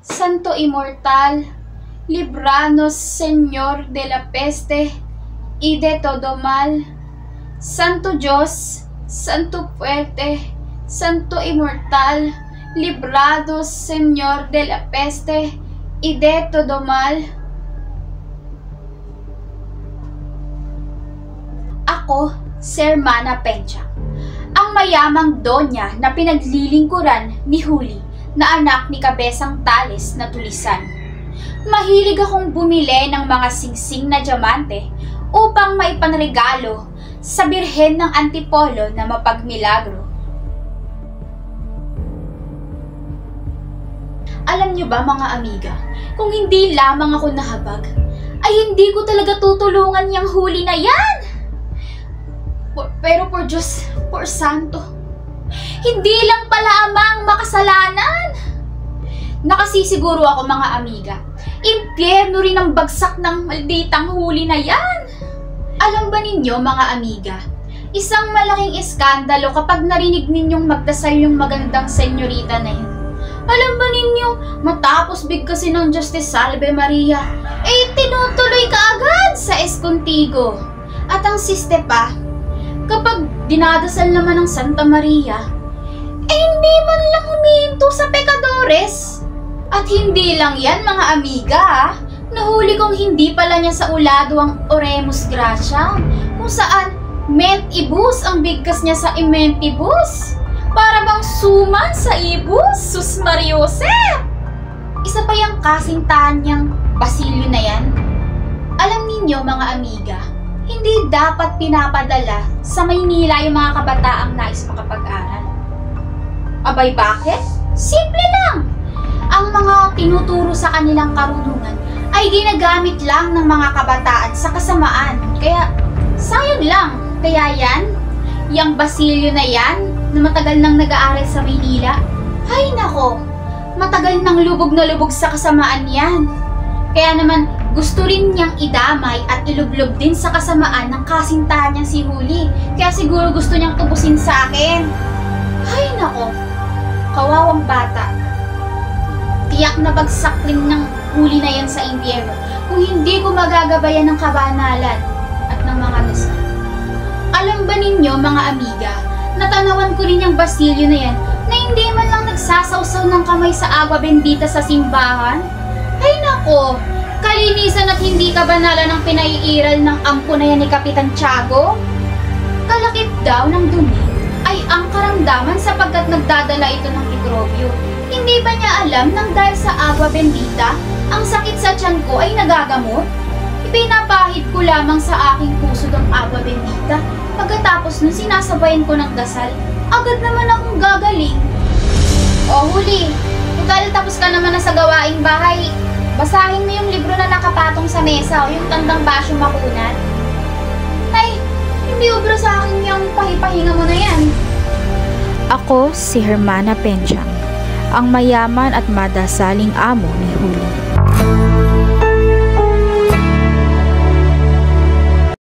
Santo Immortal, libranos Señor de la peste y de todo mal. Santo Dios, Santo fuerte, Santo Immortal, librados Señor de la peste y de todo mal. Ako, si Hermana Pencha, ang mayamang donya na pinaglilingkuran ni Huli na anak ni Kabesang Tales na tulisan. Mahilig akong bumili ng mga singsing na diamante upang maipanregalo sa Birhen ng Antipolo na mapagmilagro. Alam niyo ba mga amiga, kung hindi lamang ako nahabag, ay hindi ko talaga tutulungan yung Huli na yan! Pero por Diyos, por Santo, hindi lang pala amang makasalanan! Nakasisiguro ako mga amiga, impyerno rin ang bagsak ng malditang Huli na yan! Alam ba ninyo mga amiga, isang malaking iskandalo kapag narinig ninyong magdasal yung magandang senyorita na yun. Alam ba ninyo, matapos bigkasin ng Justice Salve Maria, tinutuloy ka agad sa Escontigo. At ang siste pa, kapag dinadasal naman ng Santa Maria, hindi man lang humihinto sa pekadores. At hindi lang yan mga amiga, nahuli kong hindi pala niya sa ulado ang Oremus Gracia, kung saan mentibus ang bigkas niya sa imentibus. Para bang suman sa ibus, sus Mariose! Isa pa yung kasintahan niyang Basilio na yan. Alam ninyo mga amiga, hindi dapat pinapadala sa Maynila yung mga kabataang nais makapag-aral. Abay bakit? Simple lang! Ang mga tinuturo sa kanilang karunungan ay ginagamit lang ng mga kabataan sa kasamaan. Kaya sayang lang. Kaya yan, yung Basilio na yan, na matagal nang nag-aaral sa Maynila, ay nako, matagal nang lubog na lubog sa kasamaan yan. Kaya naman, gusto rin niyang idamay at ilublob din sa kasamaan ng kasintahan niyang si Huli. Kaya siguro gusto niyang tubusin sa akin. Ay nako, kawawang bata. Tiyak na bagsak rin ng Huli na yan sa impyerno kung hindi ko magagabayan ng kabanalan at ng mga dasal. Alam ba ninyo mga amiga, natanawan ko rin yung Basilio na yan na hindi man lang nagsasawsaw ng kamay sa agwa bendita sa simbahan. Ay nako, kalinisan at hindi kabanalan ng pinaiiral ng ampo na yan ni Kapitan Tiago. Kalakip daw ng dumi ay ang karamdaman sapagkat nagdadala ito ng mikrobyo. Hindi ba niya alam nang dahil sa agwa bendita, ang sakit sa tiyan ko ay nagagamot? Ipinapahid ko lamang sa aking puso ng agwa bendita. Pagkatapos nun sinasabayan ko ng dasal, agad naman akong gagaling. O Huli, total tapos ka naman na sa gawaing bahay. Basahin mo yung libro na nakapatong sa mesa o yung tandang basyo makunat. Ay, hindi ubra sa akin yung pahipahinga mo na yan. Ako si Hermana Penchang, ang mayaman at madasaling amo ni Huli.